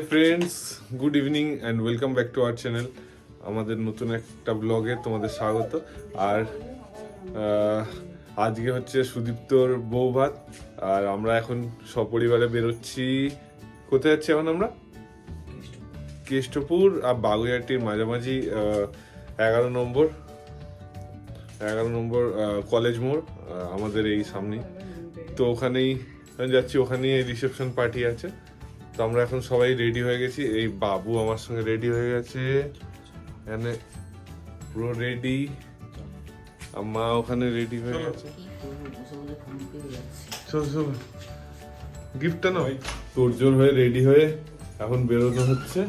Friends, good evening and welcome back to our channel. আমাদের নতুন একটা ব্লগে তোমাদের স্বাগত। আর আজকে হচ্ছে সুদীপ্তর বউ ভাত, আর আমরা এখন সপরিবারে বেরোচ্ছি। কোথায় যাচ্ছি এখন আমরা? কেষ্টপুর আর বাগুইআটির মাঝামাঝি 11 নম্বর কলেজ মোড় আমাদের এই সামনে। তো ওখানেই যাচ্ছি, ওখানেই রিসেপশন পার্টি আছে। তো আমরা এখন সবাই রেডি হয়ে গেছি। এই বাবু আমার সঙ্গে রেডি হয়ে গেছে, এখানে পুরো রেডি। মা ওখানে রেডি হয়ে গেছে। চল চল, গিফটটা নাও। তোর জোর হয়ে রেডি হয়ে এখন বেরোনো হচ্ছে।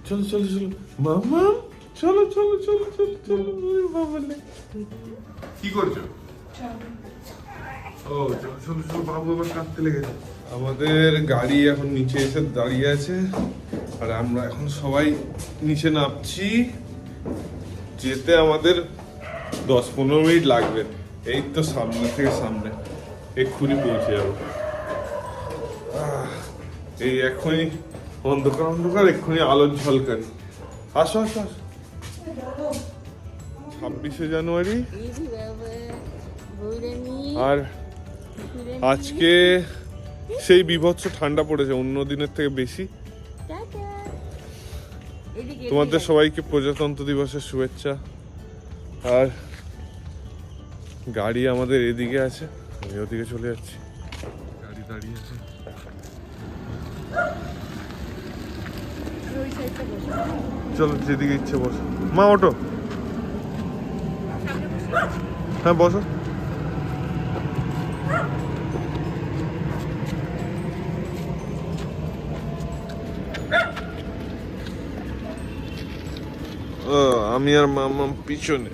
চলো চলো চলো মামা, চলো চলো চলো চলো চলো। বাবা কি করছো? ও চলো চলো চলো, বাবু আবার কাঁদতে লেগেছে। আমাদের গাড়ি এখন নিচে এসে দাঁড়িয়ে আছে, আর আমরা এখন সবাই নিচে নামছি। যেতে আমাদের 10-15 মিনিট লাগবে। এই তো সামনে থেকে সামনে, এক্ষুনি পৌঁছে যাবো। এই এক্ষুনি অন্ধকার অন্ধকার, এক্ষুনি আলোর ঝলকানি। আসো আসো আসো। 26শে জানুয়ারি, আর আজকে সেই বীভৎস ঠান্ডা পড়েছে, অন্য দিনের থেকে বেশি। তোমাদের সবাইকে প্রজাতন্ত্র দিবসের শুভেচ্ছা। আর গাড়ি আমাদের এদিকে আছে, আমি ওদিকে চলে যাচ্ছি। গাড়ি দাঁড়িয়ে আছে। চলো যেদিকে ইচ্ছে বসো। মা ওঠো। হ্যাঁ বসো। আমি আর মামা পিছনে।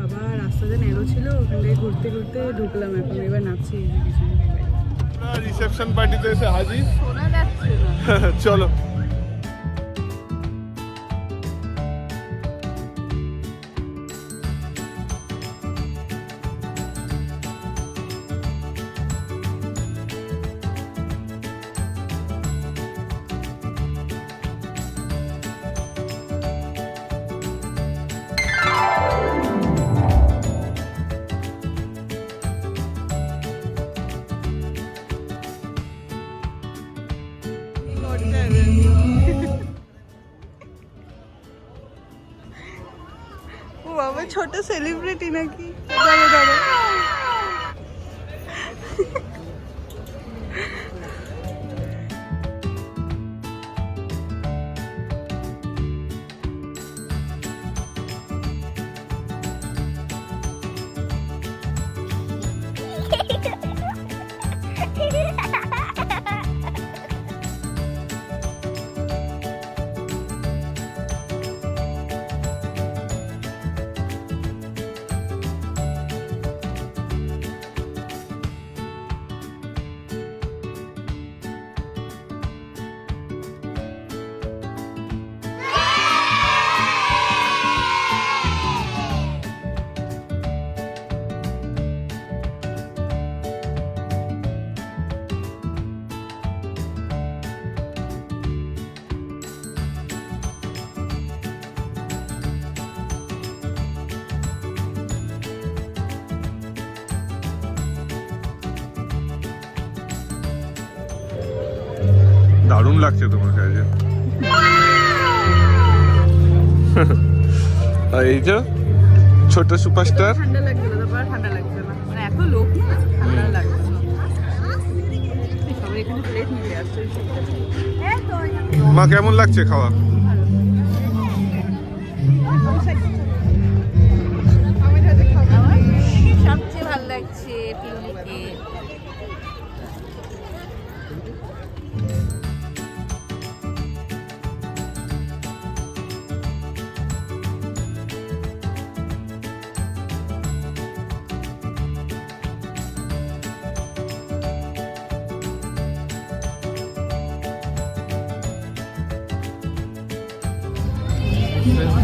বাবা রাস্তাতে নেরো ছিল, ওখানে ঘুরতে ঘুরতে ঢুকলাম। এখন এবার নাচছি। রিসেপশন পার্টিতে এসে হাজির। শোনা যাচ্ছে না। চলো। ও বাবা, ছোট সেলিব্রিটি নাকি? দাঁড়ো দাঁড়ো। দারুণ লাগছে তোমার কাছে। আর এই যে ছোট সুপারস্টার। ঠান্ডা লাগছে না, তারপর ঠান্ডা লাগছে না, মানে এত লোক না, ঠান্ডা লাগছে না। সবাই এখানে প্লেট নিয়ে আসছে। মা কেমন লাগছে খাওয়া? সবচেয়ে ভালো লাগছে পিকনিকে। এসছে।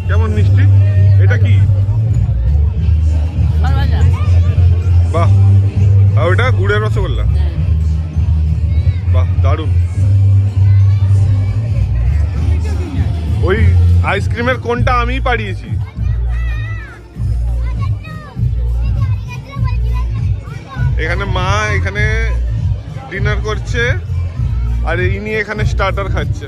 কেমন মিষ্টি? এটা কি? বাহ, আর ওটা গুড়ের রসগোল্লা। বাহ, দারুণ। ওই আইসক্রিমের কোনটা আমিই পাড়িয়েছি। এখানে মা এখানে ডিনার করছে আর ইনি এখানে স্টার্টার খাচ্ছে।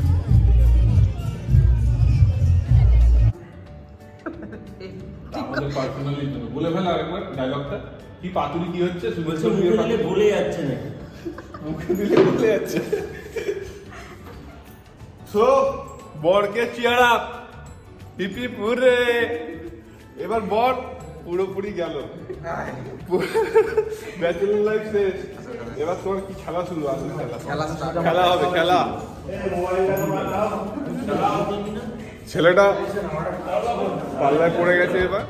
আমাদের পার্সোনালি বলে ফেলা আরেকবার ডায়লগটা কি? পাতুরি কি হচ্ছে? বলছে মুখে দিলে ভুলে যাচ্ছে নাকি? মুখে দিলে ভুলে যাচ্ছে। সো বরকে চিয়ার আপ, পিপি পুরে। এবার বর পুরোপুরি গেল, ব্যাচেলর লাইফ শেষ। এবার তোমার কি খেলা শুরু? আসলে খেলা হবে, খেলা। ছেলেটা পাল্লায় পড়ে গেছে এবার।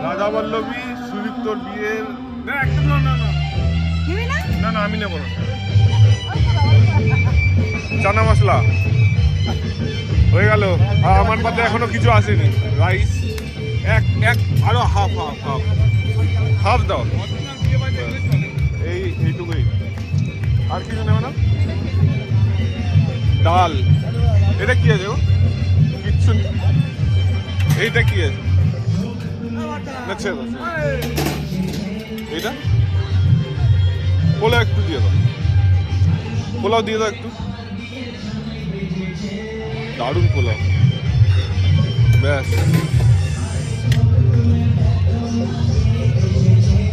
রাধা বল্লভী সুদীপ্তর বিয়ের না, একদম না না না না না, আমি নেবো না। চানা মশলা হয়ে গেল। আর আমার পাতে এখনো কিছু আসেনি। রাইস এক এক আরো হাফ হাফ হাফ হাফ দাও। এইটুকুই, আর কিছু নেবে না। ডাল, এটা কি আছে গো? কিচ্ছু নেই। এইটা কি আছে? এটা পোলাও একটু দিয়ে দাও, পোলাও দিয়ে দাও একটু। দারুণ পোলাও, ব্যাস।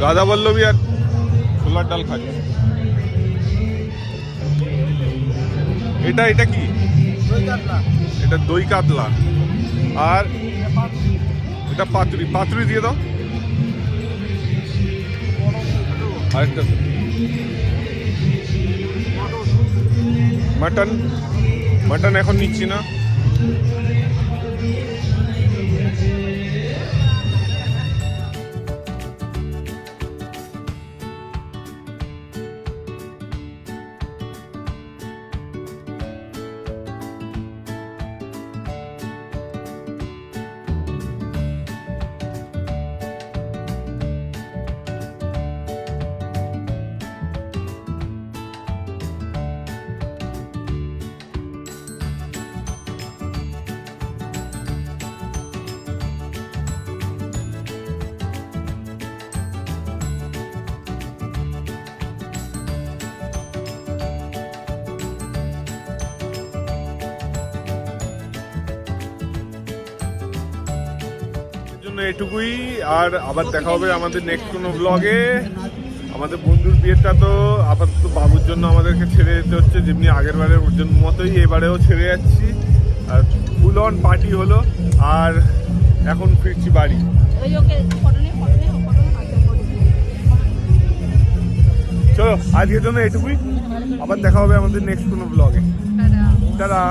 রাধা বল্লভী আর ছোলার ডাল খাচ্ছে। এটা এটা কি? এটা দই কাতলা। আর এটা পাতুরি, পাতুরি দিয়ে দাও। আরেকটা মাটন, মাটন এখন নিচ্ছি না। এটুকুই, আর আবার দেখা হবে আমাদের নেক্সট কোনো ব্লগে। আমাদের বন্ধুর বিয়েটা তো আপাতত বাবুর জন্য আমাদেরকে ছেড়ে যেতে হচ্ছে, যেমনি আগের বারের ওর জন্য মতোই এবারেও ছেড়ে যাচ্ছি। আর ফুল অন পার্টি হলো, আর এখন ফিরছি বাড়ি। চলো আজকের জন্য এটুকুই, আবার দেখা হবে আমাদের নেক্সট কোনো ব্লগে। টাটা।